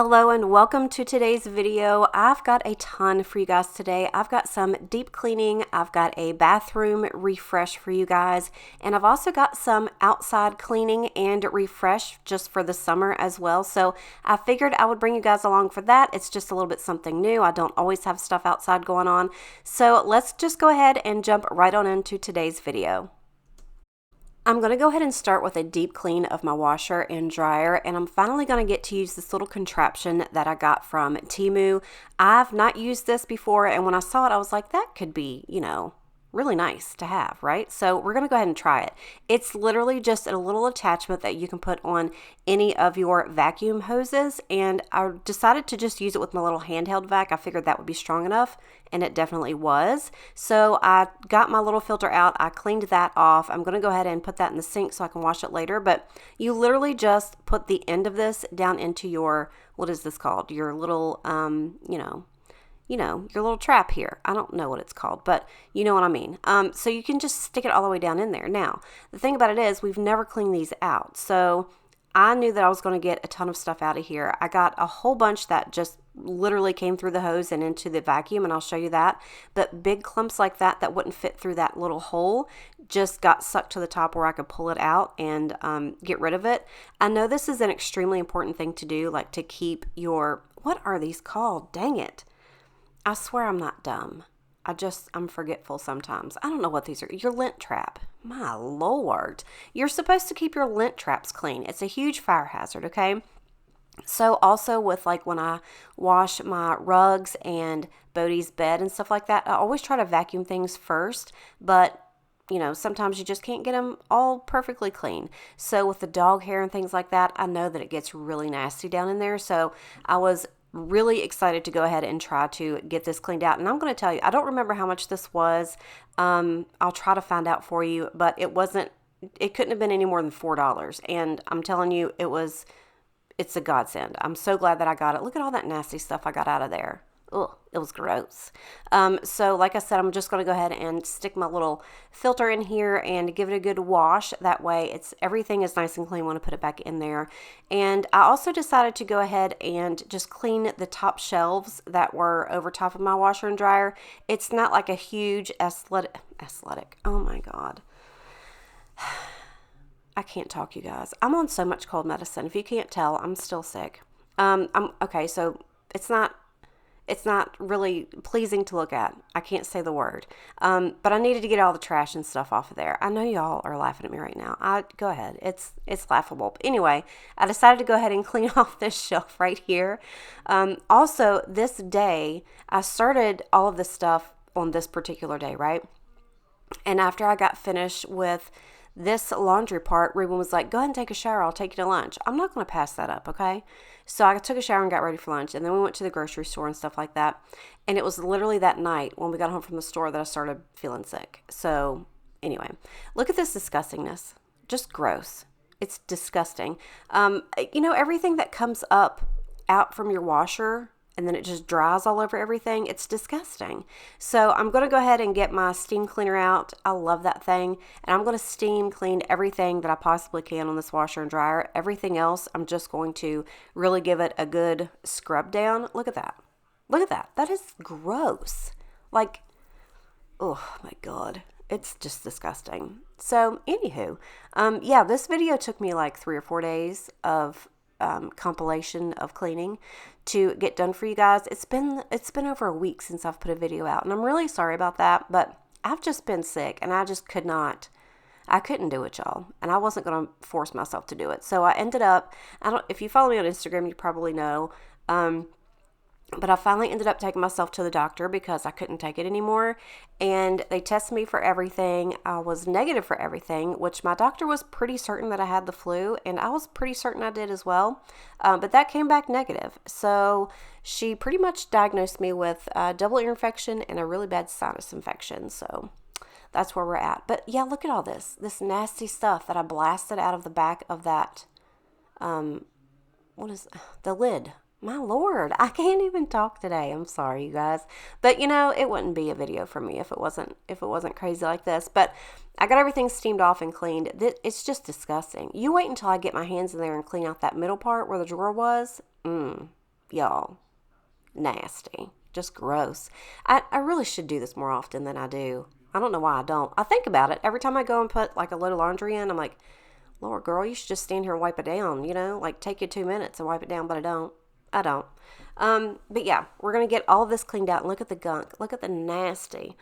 Hello and welcome to today's video. I've got a ton for you guys today. I've got some deep cleaning, I've got a bathroom refresh for you guys, and I've also got some outside cleaning and refresh just for the summer as well. So I figured I would bring you guys along for that. It's just a little bit something new. I don't always have stuff outside going on. So let's just go ahead and jump right on into today's video. I'm going to go ahead and start with a deep clean of my washer and dryer, and I'm finally going to get to use this little contraption that I got from Temu. I've not used this before, and when I saw it, I was like, that could be, really nice to have, right? So we're going to go ahead and try it. It's literally just a little attachment that you can put on any of your vacuum hoses, and I decided to just use it with my little handheld vac. I figured that would be strong enough, and it definitely was. So I got my little filter out. I cleaned that off. I'm going to go ahead and put that in the sink so I can wash it later, but you literally just put the end of this down into your, what is this called? Your little, your little trap here. I don't know what it's called, but you know what I mean. So you can just stick it all the way down in there. Now, the thing about it is we've never cleaned these out. So I knew that I was going to get a ton of stuff out of here. I got a whole bunch that just literally came through the hose and into the vacuum, and I'll show you that. But big clumps like that wouldn't fit through that little hole just got sucked to the top where I could pull it out and get rid of it. I know this is an extremely important thing to do, like to keep your, what are these called? Dang it. I swear I'm not dumb. I'm forgetful sometimes. I don't know what these are. Your lint trap. My Lord. You're supposed to keep your lint traps clean. It's a huge fire hazard, okay? So also with like when I wash my rugs and Bodhi's bed and stuff like that, I always try to vacuum things first, but sometimes you just can't get them all perfectly clean. So with the dog hair and things like that, I know that it gets really nasty down in there. So I was really excited to go ahead and try to get this cleaned out. And I'm going to tell you, I don't remember how much this was. I'll try to find out for you, but it couldn't have been any more than $4. And I'm telling you, it's a godsend. I'm so glad that I got it. Look at all that nasty stuff I got out of there. Ugh, it was gross. So like I said, I'm just going to go ahead and stick my little filter in here and give it a good wash. That way everything is nice and clean when I put it back in there. And I also decided to go ahead and just clean the top shelves that were over top of my washer and dryer. It's not like a huge athletic. Oh my God. I can't talk, you guys. I'm on so much cold medicine. If you can't tell, I'm still sick. Okay, so it's not really pleasing to look at. I can't say the word. But I needed to get all the trash and stuff off of there. I know y'all are laughing at me right now. Go ahead. It's laughable. But anyway, I decided to go ahead and clean off this shelf right here. Also, this day, I started all of this stuff on this particular day, right? And after I got finished with this laundry part, Ruben was like, go ahead and take a shower. I'll take you to lunch. I'm not going to pass that up, okay? So I took a shower and got ready for lunch, and then we went to the grocery store and stuff like that. And it was literally that night when we got home from the store that I started feeling sick. So anyway, look at this disgustingness. Just gross. It's disgusting. Everything that comes out from your washer and then it just dries all over everything. It's disgusting. So I'm going to go ahead and get my steam cleaner out. I love that thing. And I'm going to steam clean everything that I possibly can on this washer and dryer. Everything else, I'm just going to really give it a good scrub down. Look at that. Look at that. That is gross. Like, oh my God. It's just disgusting. So anywho, this video took me like 3 or 4 days of compilation of cleaning to get done for you guys. It's been over a week since I've put a video out, and I'm really sorry about that, but I've just been sick and I just couldn't do it, y'all, and I wasn't going to force myself to do it. So I ended up, if you follow me on Instagram, you probably know, but I finally ended up taking myself to the doctor because I couldn't take it anymore. And they tested me for everything. I was negative for everything, which my doctor was pretty certain that I had the flu. And I was pretty certain I did as well. But that came back negative. So she pretty much diagnosed me with a double ear infection and a really bad sinus infection. So that's where we're at. But yeah, look at all this nasty stuff that I blasted out of the back of that, the lid. My Lord, I can't even talk today. I'm sorry, you guys. But it wouldn't be a video for me if it wasn't crazy like this. But I got everything steamed off and cleaned. It's just disgusting. You wait until I get my hands in there and clean out that middle part where the drawer was. y'all, nasty. Just gross. I really should do this more often than I do. I don't know why I don't. I think about it every time I go and put like a load of laundry in. I'm like, Lord, girl, you should just stand here and wipe it down, like take you 2 minutes and wipe it down, but I don't. I don't. But yeah, we're going to get all of this cleaned out and look at the gunk. Look at the nasty.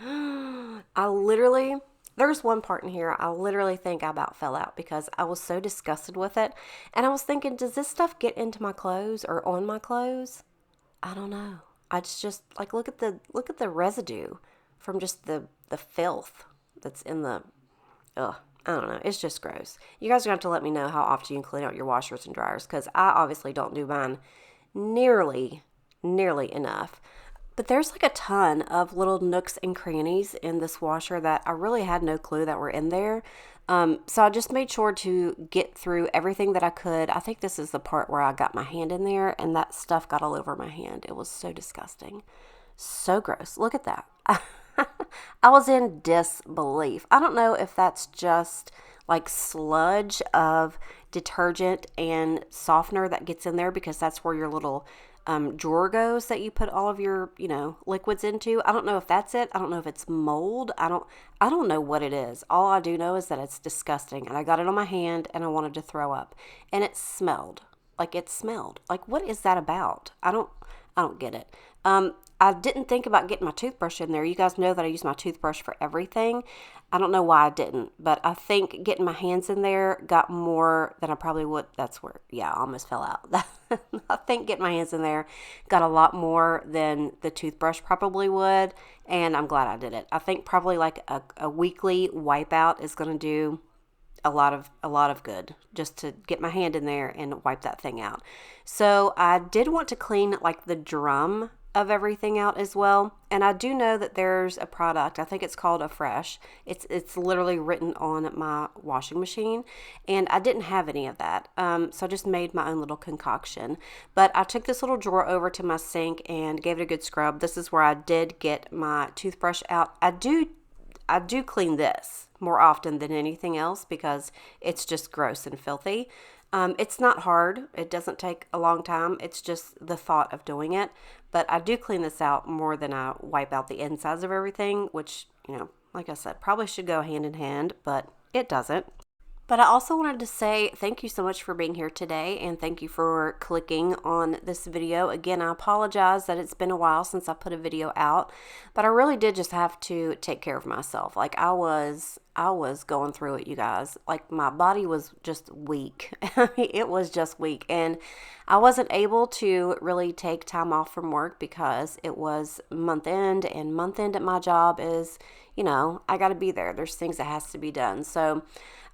There's one part in here I literally think I about fell out because I was so disgusted with it. And I was thinking, does this stuff get into my clothes or on my clothes? I don't know. It's just like look at the residue from just the filth that's in the ugh. I don't know. It's just gross. You guys are going to have to let me know how often you can clean out your washers and dryers because I obviously don't do mine nearly enough. But there's like a ton of little nooks and crannies in this washer that I really had no clue that were in there. So I just made sure to get through everything that I could. I think this is the part where I got my hand in there and that stuff got all over my hand. It was so disgusting. So gross. Look at that. I was in disbelief. I don't know if that's just like sludge of detergent and softener that gets in there because that's where your little drawer goes that you put all of your, liquids into. I don't know if that's it. I don't know if it's mold. I don't know what it is. All I do know is that it's disgusting and I got it on my hand and I wanted to throw up and it smelled. Like what is that about? I don't get it. I didn't think about getting my toothbrush in there. You guys know that I use my toothbrush for everything. I don't know why I didn't, but I think getting my hands in there got more than I probably would. That's where, yeah, I almost fell out. I think getting my hands in there got a lot more than the toothbrush probably would, and I'm glad I did it. I think probably like a weekly wipe out is going to do a lot of good just to get my hand in there and wipe that thing out. So I did want to clean like the drum of everything out as well. And I do know that there's a product, I think it's called a Fresh. It's literally written on my washing machine and I didn't have any of that. So I just made my own little concoction. But I took this little drawer over to my sink and gave it a good scrub. This is where I did get my toothbrush out. I do clean this more often than anything else because it's just gross and filthy. It's not hard. It doesn't take a long time. It's just the thought of doing it. But I do clean this out more than I wipe out the insides of everything, which, like I said, probably should go hand in hand, but it doesn't. But I also wanted to say thank you so much for being here today and thank you for clicking on this video. Again, I apologize that it's been a while since I put a video out, but I really did just have to take care of myself. Like I was going through it, you guys. Like my body was just weak. It was just weak and I wasn't able to really take time off from work because it was month end and month end at my job is, I got to be there. There's things that has to be done. So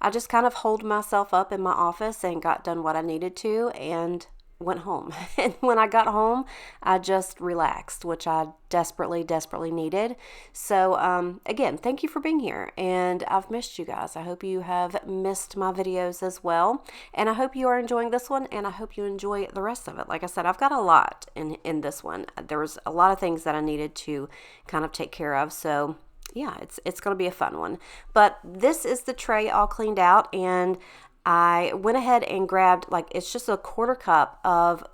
I just kind of holed myself up in my office and got done what I needed to and went home. And when I got home, I just relaxed, which I desperately needed. So again, thank you for being here. And I've missed you guys. I hope you have missed my videos as well. And I hope you are enjoying this one and I hope you enjoy the rest of it. Like I said, I've got a lot in this one. There was a lot of things that I needed to kind of take care of. So yeah, it's going to be a fun one. But this is the tray all cleaned out and I went ahead and grabbed it's just a quarter cup of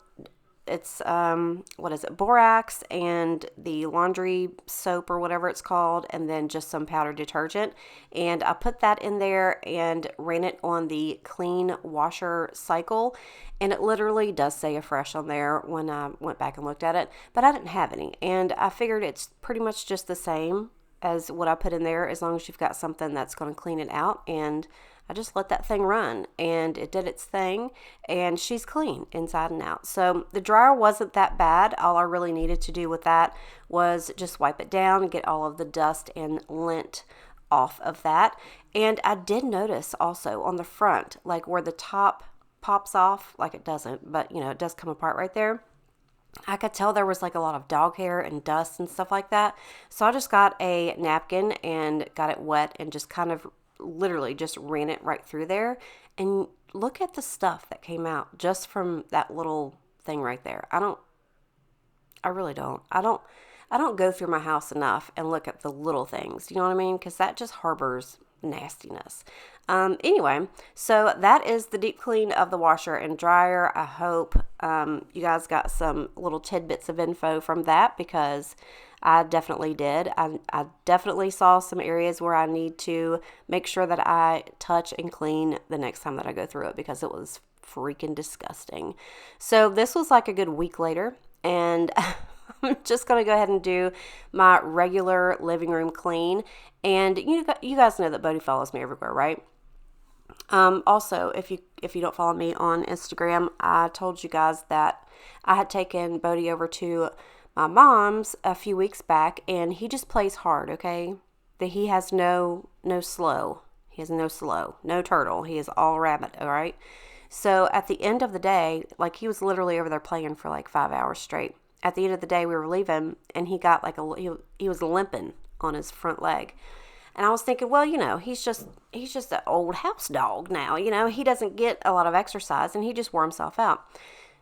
borax and the laundry soap or whatever it's called and then just some powdered detergent and I put that in there and ran it on the clean washer cycle and it literally does say a Fresh on there when I went back and looked at it, but I didn't have any and I figured it's pretty much just the same as what I put in there as long as you've got something that's going to clean it out. And I just let that thing run and it did its thing and she's clean inside and out. So the dryer wasn't that bad. All I really needed to do with that was just wipe it down and get all of the dust and lint off of that. And I did notice also on the front, like where the top pops off, like it doesn't, but it does come apart right there. I could tell there was like a lot of dog hair and dust and stuff like that. So I just got a napkin and got it wet and just kind of literally just ran it right through there. And look at the stuff that came out just from that little thing right there. I really don't. I don't go through my house enough and look at the little things. You know what I mean? Because that just harbors nastiness. Anyway, so that is the deep clean of the washer and dryer. I hope you guys got some little tidbits of info from that, because I definitely did. I definitely saw some areas where I need to make sure that I touch and clean the next time that I go through it, because it was freaking disgusting. So this was like a good week later, and I'm just going to go ahead and do my regular living room clean. And you guys know that Bodhi follows me everywhere, right? Also, if you don't follow me on Instagram, I told you guys that I had taken Bodhi over to my mom's a few weeks back, and he just plays hard, okay? That he has no slow. He has no slow, no turtle. He is all rabbit, all right? So at the end of the day, like, he was literally over there playing for like 5 hours straight. At the end of the day, we were leaving, and he got like he was limping on his front leg. And I was thinking, well, he's just an old house dog now. He doesn't get a lot of exercise, and he just wore himself out.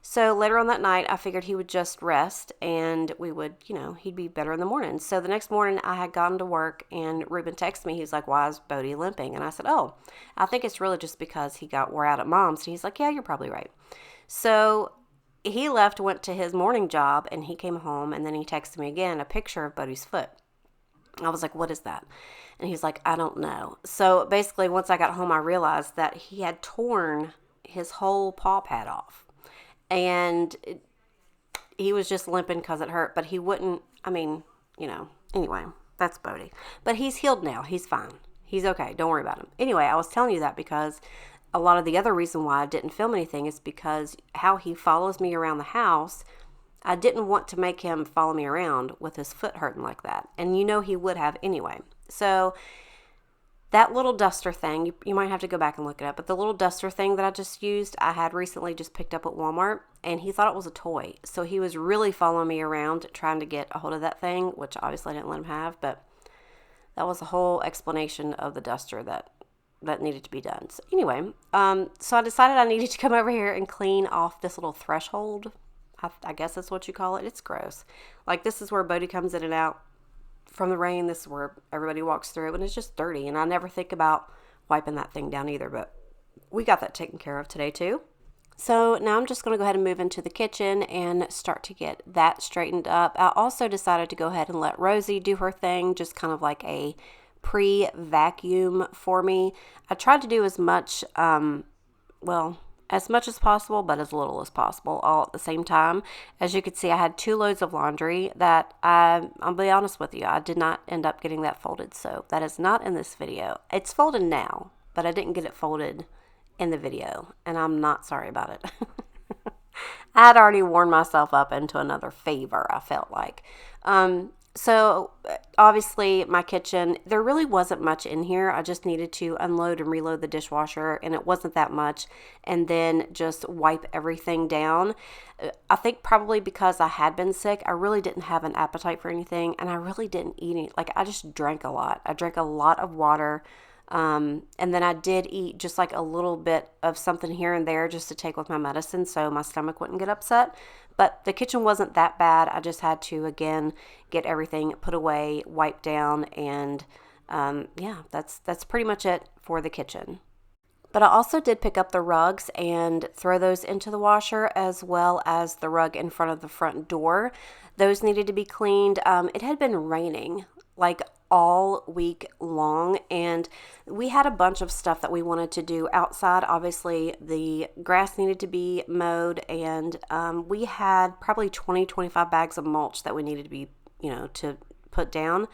So later on that night, I figured he would just rest, and we would, he'd be better in the morning. So the next morning, I had gotten to work, and Ruben texted me. He's like, why is Bodhi limping? And I said, oh, I think it's really just because he got wore out at mom's. And he's like, yeah, you're probably right. So he left, went to his morning job, and he came home, and then he texted me again a picture of Bodhi's foot. I was like, what is that? And he's like, I don't know. So basically, once I got home, I realized that he had torn his whole paw pad off. And he was just limping because it hurt, but he wouldn't, anyway, that's Bodhi. But he's healed now. He's fine. He's okay. Don't worry about him. Anyway, I was telling you that because a lot of the other reason why I didn't film anything is because how he follows me around the house. I didn't want to make him follow me around with his foot hurting like that. And he would have anyway. So that little duster thing, you might have to go back and look it up, but the little duster thing that I just used, I had recently just picked up at Walmart, and he thought it was a toy. So he was really following me around trying to get a hold of that thing, which obviously I didn't let him have, but that was the whole explanation of the duster that needed to be done. So anyway, so I decided I needed to come over here and clean off this little threshold. I guess that's what you call it. It's gross. Like, this is where Bodhi comes in and out from the rain. This is where everybody walks through, and it's just dirty. And I never think about wiping that thing down either, but we got that taken care of today too. So now I'm just going to go ahead and move into the kitchen and start to get that straightened up. I also decided to go ahead and let Rosie do her thing, just kind of like a pre-vacuum for me. I tried to do as much, as much as possible, but as little as possible, all at the same time. As you can see, I had 2 loads of laundry that I'll be honest with you, I did not end up getting that folded. So that is not in this video. It's folded now, but I didn't get it folded in the video, and I'm not sorry about it. I had already worn myself up into another favor, I felt like. So obviously my kitchen, there really wasn't much in here. I just needed to unload and reload the dishwasher, and it wasn't that much, and then just wipe everything down. I think probably because I had been sick, I really didn't have an appetite for anything, and I really didn't eat any. Like, I just drank a lot. I drank a lot of water. And then I did eat just like a little bit of something here and there just to take with my medicine so my stomach wouldn't get upset. But the kitchen wasn't that bad. I just had to, again, get everything put away, wipe down, and that's pretty much it for the kitchen. But I also did pick up the rugs and throw those into the washer, as well as the rug in front of the front door. Those needed to be cleaned. It had been raining like all week long, and we had a bunch of stuff that we wanted to do outside. Obviously, the grass needed to be mowed, and we had probably 20-25 bags of mulch that we needed to be, to put down.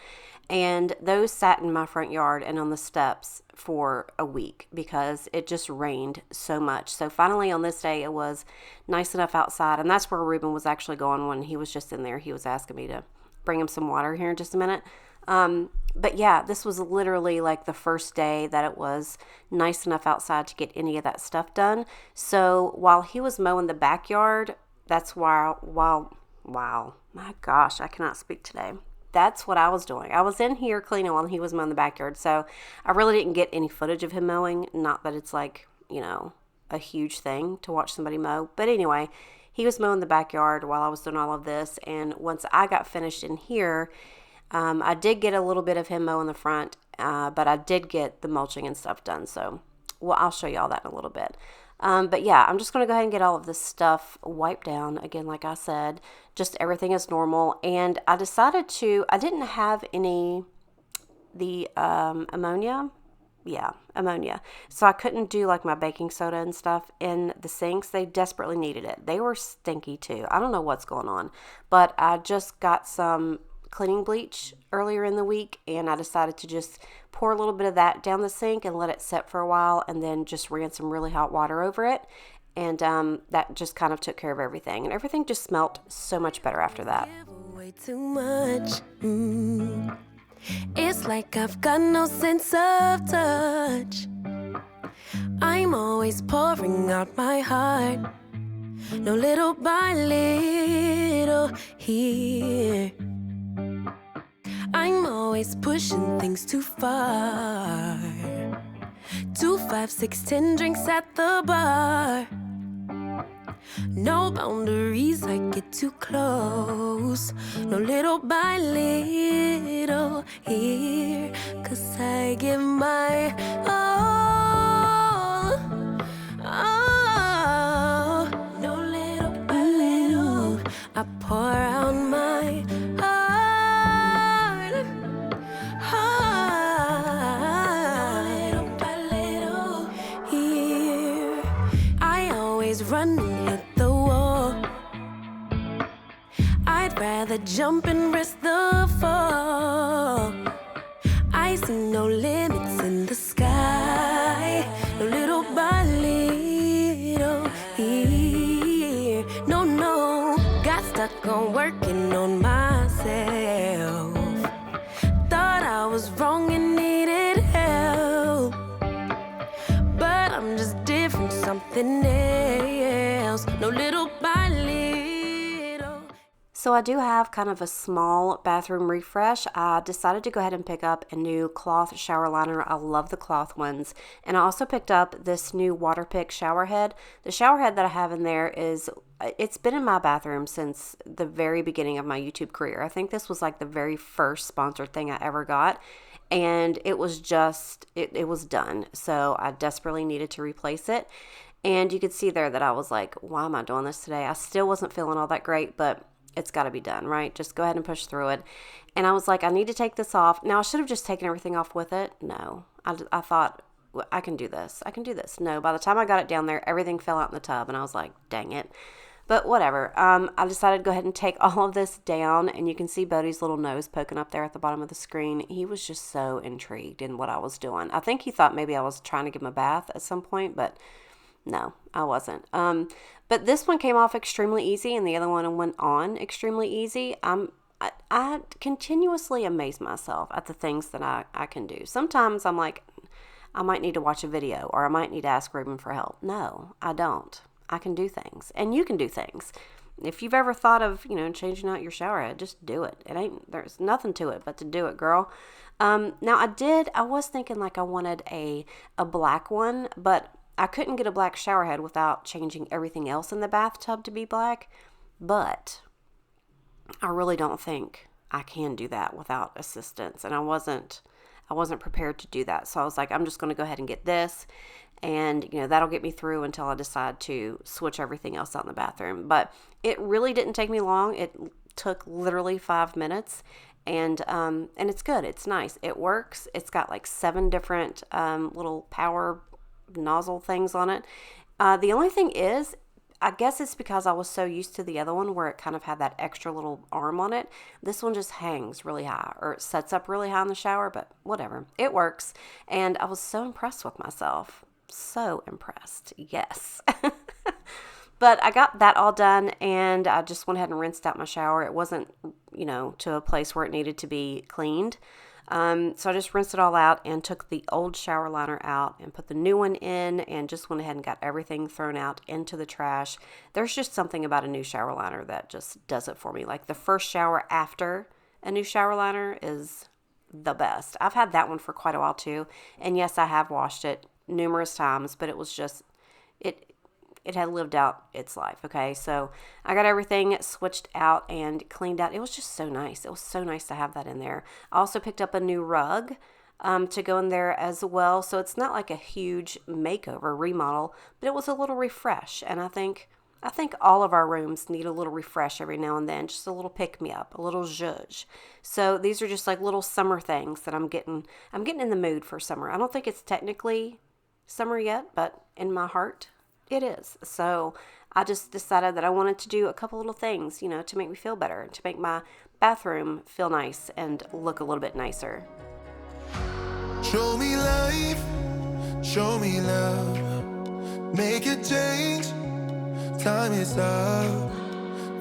And those sat in my front yard and on the steps for a week because it just rained so much. So finally on this day, it was nice enough outside. And that's where Ruben was actually going when he was just in there. He was asking me to bring him some water here in just a minute. But yeah, this was literally like the first day that it was nice enough outside to get any of that stuff done. So while he was mowing the backyard, that's wow, my gosh, I cannot speak today. That's what I was doing. I was in here cleaning while he was mowing the backyard. So I really didn't get any footage of him mowing. Not that it's like, a huge thing to watch somebody mow. But anyway, he was mowing the backyard while I was doing all of this. And once I got finished in here, I did get a little bit of him mowing the front. but I did get the mulching and stuff done. So, well, I'll show you all that in a little bit. But yeah, I'm just going to go ahead and get all of this stuff wiped down. Again, like I said, just everything is normal. And I decided I didn't have the ammonia. Yeah, ammonia. So I couldn't do like my baking soda and stuff in the sinks. They desperately needed it. They were stinky too. I don't know what's going on, but I just got some cleaning bleach earlier in the week, and I decided to just pour a little bit of that down the sink and let it set for a while, and then just ran some really hot water over it. And that just kind of took care of everything. And everything just smelled so much better after that. Way too much. It's like I've got no sense of touch. I'm always pouring out my heart. No, little by little here. I'm always pushing things too far. 2, 5, 6, 10 drinks at the bar. No boundaries, I get too close. No, little by little here. 'Cause I give my all. Oh, no, little by little I pour out my heart. Little by little here. I always run and hit the wall. I'd rather jump and risk the fall. I see no limits in the sky. No, little by little here. No, got stuck on working on myself. Thought I was wrong and needed help, but I'm just different, something else. No, little by little. So I do have kind of a small bathroom refresh. I decided to go ahead and pick up a new cloth shower liner. I love the cloth ones. And I also picked up this new Waterpik shower head. The shower head that I have in there it's been in my bathroom since the very beginning of my YouTube career. I think this was like the very first sponsored thing I ever got. And it was just, it was done. So I desperately needed to replace it. And you could see there that I was like, why am I doing this today? I still wasn't feeling all that great, but it's got to be done, right? Just go ahead and push through it. And I was like, I need to take this off. Now, I should have just taken everything off with it. No, I thought, I can do this. I can do this. No, by the time I got it down there, everything fell out in the tub. And I was like, dang it. But whatever. I decided to go ahead and take all of this down. And you can see Bodie's little nose poking up there at the bottom of the screen. He was just so intrigued in what I was doing. I think he thought maybe I was trying to give him a bath at some point, but no, I wasn't. But this one came off extremely easy, and the other one went on extremely easy. I continuously amaze myself at the things that I can do. Sometimes I'm like, I might need to watch a video, or I might need to ask Ruben for help. No, I don't. I can do things, and you can do things. If you've ever thought of, changing out your shower head, just do it. There's nothing to it but to do it, girl. Now I was thinking like I wanted a black one, but I couldn't get a black shower head without changing everything else in the bathtub to be black, but I really don't think I can do that without assistance, and I wasn't prepared to do that. So I was like, I'm just going to go ahead and get this, and that'll get me through until I decide to switch everything else out in the bathroom. But it really didn't take me long. It took literally 5 minutes, and it's good. It's nice. It works. It's got like 7 different little power nozzle things on it. The only thing is, I guess it's because I was so used to the other one where it kind of had that extra little arm on it. This one just hangs really high, or it sets up really high in the shower, but whatever. It works. And I was so impressed with myself. So impressed. Yes. But I got that all done, and I just went ahead and rinsed out my shower. It wasn't, to a place where it needed to be cleaned. So I just rinsed it all out and took the old shower liner out and put the new one in, and just went ahead and got everything thrown out into the trash. There's just something about a new shower liner that just does it for me. Like the first shower after a new shower liner is the best. I've had that one for quite a while too. And yes, I have washed it numerous times, but it was just, it had lived out its life. Okay. So I got everything switched out and cleaned out. It was just so nice. It was so nice to have that in there. I also picked up a new rug. to go in there as well. So it's not like a huge makeover remodel, but it was a little refresh. And I think all of our rooms need a little refresh every now and then, just a little pick me up, a little zhuzh. So these are just like little summer things that I'm getting in the mood for summer. I don't think it's technically summer yet, but in my heart it is. So I just decided that I wanted to do a couple little things, to make me feel better, to make my bathroom feel nice and look a little bit nicer. Show me life, show me love, make a change, time is up.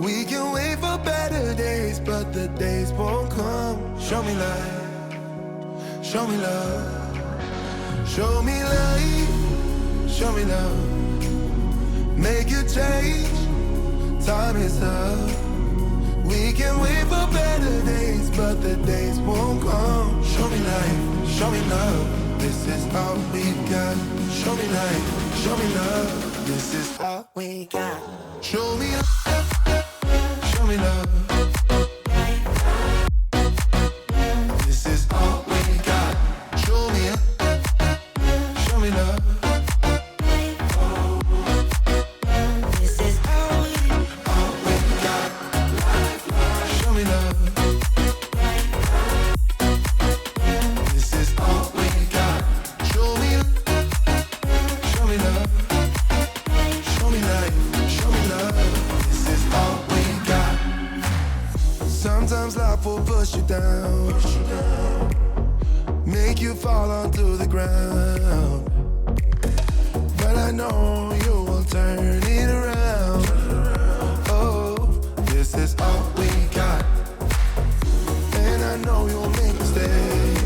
We can wait for better days, but the days won't come. Show me life, show me love, show me life, show me love, make a change, time is up. We can wait for better days, but the days won't come. Show me life, show me love, this is all we got. Show me life, show me love, this is all we got. Show me love, show me love, this is all we got. Show me love, show me love. Sometimes life will push you down, make you fall onto the ground. But I know you will turn it around. Oh, this is all we got. And I know you'll make mistakes,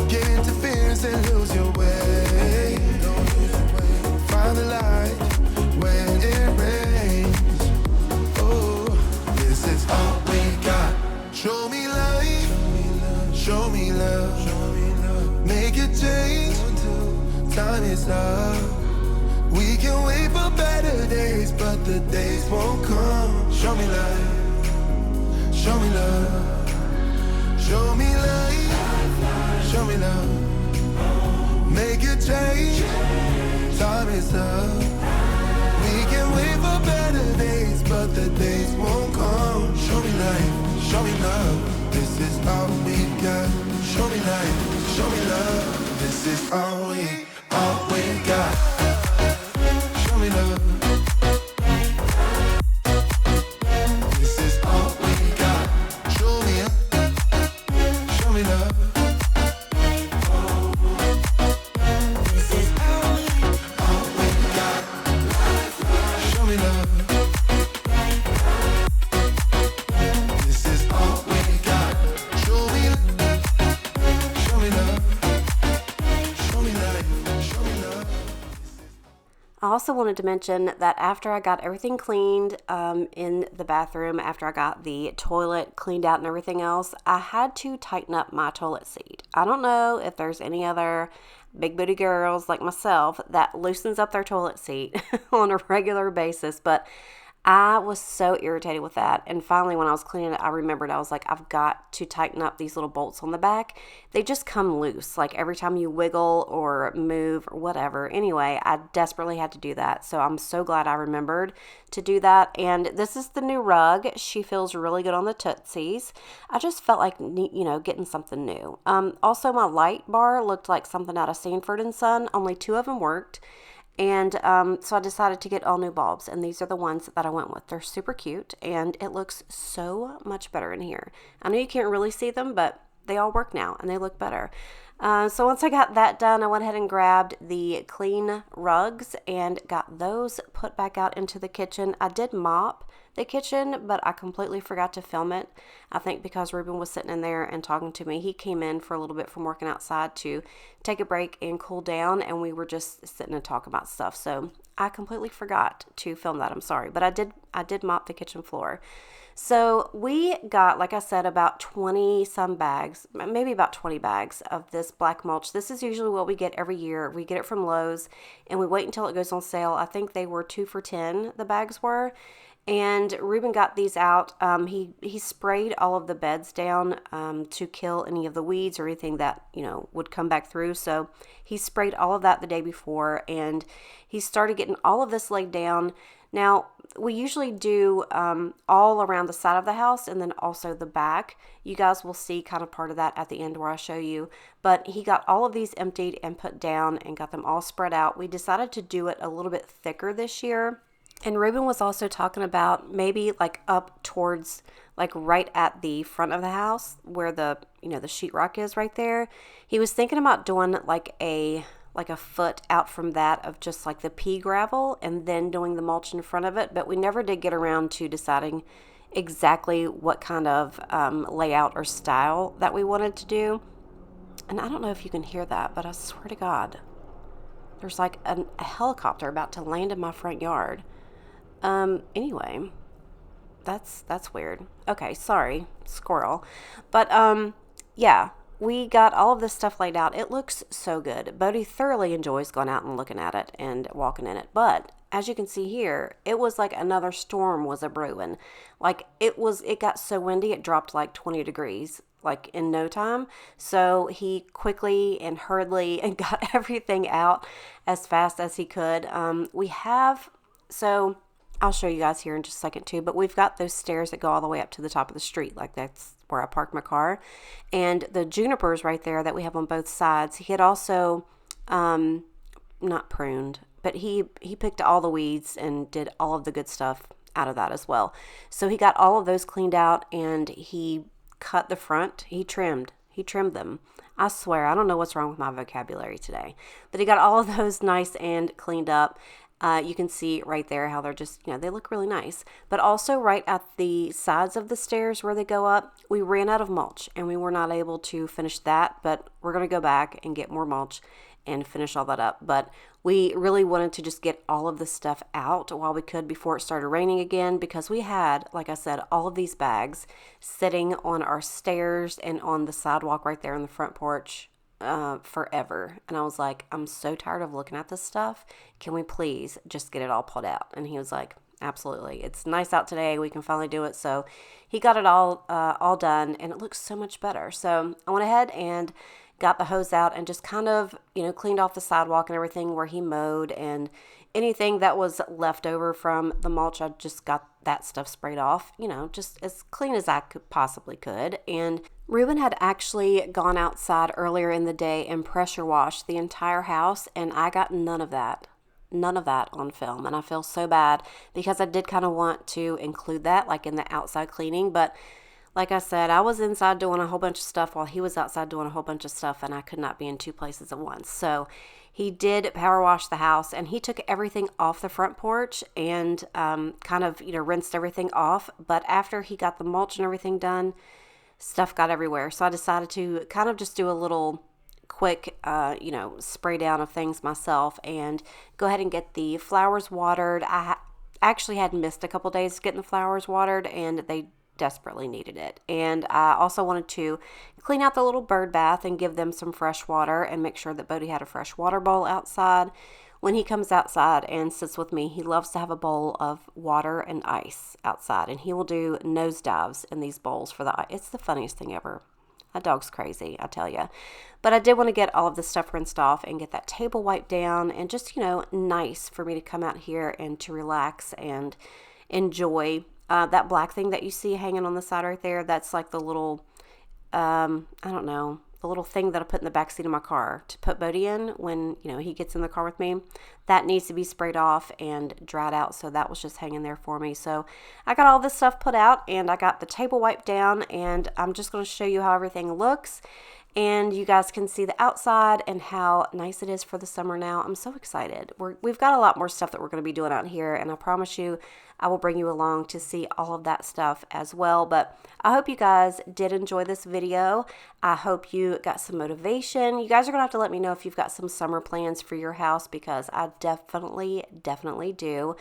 get interference and lose your way. Find the light when it rains. This is all we got. Show me life, show me love, make a change, time is up. We can wait for better days, but the days won't come. Show me life, show me love, show me life, show me love, make a change, time is up. We can wait for better days, but the days won't come. Show me life, show me love, this is all we got. Show me life, show me love, this is all we got. Show me love, this is all we got. Show me up, show me love. I also wanted to mention that after I got everything cleaned in the bathroom, after I got the toilet cleaned out and everything else, I had to tighten up my toilet seat. I don't know if there's any other big booty girls like myself that loosens up their toilet seat on a regular basis, but I was so irritated with that. And finally, when I was cleaning it, I remembered, I was like, I've got to tighten up these little bolts on the back. They just come loose, like every time you wiggle or move or whatever. Anyway, I desperately had to do that. So I'm so glad I remembered to do that. And this is the new rug. She feels really good on the tootsies. I just felt like, getting something new. Also, my light bar looked like something out of Sanford and Son. Only 2 of them worked. And so I decided to get all new bulbs, and these are the ones that I went with. They're super cute, and it looks so much better in here. I know you can't really see them, but they all work now, and they look better. So once I got that done, I went ahead and grabbed the clean rugs and got those put back out into the kitchen. I did mop the kitchen, but I completely forgot to film it. I think because Ruben was sitting in there and talking to me. He came in for a little bit from working outside to take a break and cool down, and we were just sitting and talking about stuff. So I completely forgot to film that. I'm sorry, but I did mop the kitchen floor. So we got, like I said, about 20 some bags, maybe about 20 bags of this black mulch. This is usually what we get every year. We get it from Lowe's, and we wait until it goes on sale. I think they were 2 for $10, the bags were. And Ruben got these out. He sprayed all of the beds down to kill any of the weeds or anything that, would come back through. So he sprayed all of that the day before, and he started getting all of this laid down. Now, we usually do all around the side of the house and then also the back. You guys will see kind of part of that at the end where I show you. But he got all of these emptied and put down and got them all spread out. We decided to do it a little bit thicker this year. And Ruben was also talking about maybe like up towards like right at the front of the house where the sheetrock is right there. He was thinking about doing like a foot out from that of just like the pea gravel and then doing the mulch in front of it. But we never did get around to deciding exactly what kind of layout or style that we wanted to do. And I don't know if you can hear that, but I swear to God, there's like a helicopter about to land in my front yard. Anyway, that's weird. Okay, sorry, squirrel. But, yeah, we got all of this stuff laid out. It looks so good. Bodhi thoroughly enjoys going out and looking at it and walking in it. But as you can see here, it was like another storm was a brewing. Like it got so windy, it dropped like 20 degrees, like in no time. So he quickly and hurriedly and got everything out as fast as he could. So I'll show you guys here in just a second too, but we've got those stairs that go all the way up to the top of the street. Like that's where I park my car. And the junipers right there that we have on both sides, he had also, not pruned, but he picked all the weeds and did all of the good stuff out of that as well. So he got all of those cleaned out and he cut the front. He trimmed them. I swear, I don't know what's wrong with my vocabulary today, but he got all of those nice and cleaned up. You can see right there how they're just, they look really nice. But also right at the sides of the stairs where they go up, we ran out of mulch and we were not able to finish that. But we're going to go back and get more mulch and finish all that up. But we really wanted to just get all of this stuff out while we could before it started raining again, because we had, like I said, all of these bags sitting on our stairs and on the sidewalk right there in the front porch forever. And I was like, I'm so tired of looking at this stuff. Can we please just get it all pulled out? And he was like, absolutely. It's nice out today. We can finally do it. So he got it all done and it looks so much better. So I went ahead and got the hose out and just kind of, cleaned off the sidewalk and everything where he mowed, and anything that was left over from the mulch, I just got that stuff sprayed off, just as clean as I possibly could. And Ruben had actually gone outside earlier in the day and pressure washed the entire house, and I got none of that on film. And I feel so bad because I did kind of want to include that like in the outside cleaning, but like I said, I was inside doing a whole bunch of stuff while he was outside doing a whole bunch of stuff, and I could not be in two places at once. So he did power wash the house, and he took everything off the front porch and kind of, rinsed everything off. But after he got the mulch and everything done, stuff got everywhere. So I decided to kind of just do a little quick, spray down of things myself and go ahead and get the flowers watered. I actually had missed a couple days getting the flowers watered, and they desperately needed it. And I also wanted to clean out the little bird bath and give them some fresh water and make sure that Bodhi had a fresh water bowl outside. When he comes outside and sits with me, he loves to have a bowl of water and ice outside, and he will do nosedives in these bowls for the ice. It's the funniest thing ever. That dog's crazy, I tell you. But I did want to get all of this stuff rinsed off and get that table wiped down, and just, nice for me to come out here and to relax and enjoy. That black thing that you see hanging on the side right there, that's like the little, the little thing that I put in the back seat of my car to put Bodhi in when, he gets in the car with me. That needs to be sprayed off and dried out, so that was just hanging there for me. So I got all this stuff put out, and I got the table wiped down, and I'm just going to show you how everything looks. And you guys can see the outside and how nice it is for the summer now. I'm so excited. We've got a lot more stuff that we're going to be doing out here, and I promise you I will bring you along to see all of that stuff as well. But I hope you guys did enjoy this video. I hope you got some motivation. You guys are going to have to let me know if you've got some summer plans for your house, because I definitely do.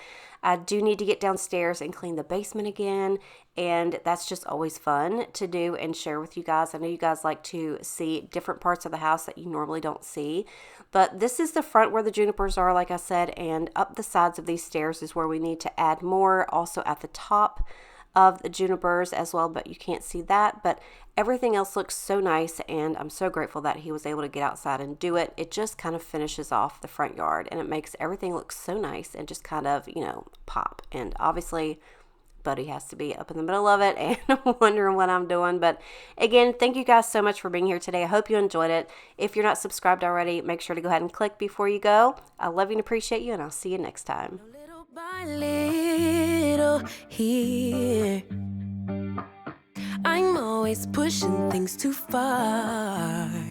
I do need to get downstairs and clean the basement again, and that's just always fun to do and share with you guys. I know you guys like to see different parts of the house that you normally don't see, but this is the front where the junipers are, like I said, and up the sides of these stairs is where we need to add more. Also at the top of the junipers as well, but you can't see that. But everything else looks so nice, and I'm so grateful that he was able to get outside and do it. It just kind of finishes off the front yard, and it makes everything look so nice and just kind of, pop. And obviously, Buddy has to be up in the middle of it and wondering what I'm doing. But again, thank you guys so much for being here today. I hope you enjoyed it. If you're not subscribed already, make sure to go ahead and click before you go. I love you and appreciate you, and I'll see you next time. Little by little here, I'm always pushing things too far.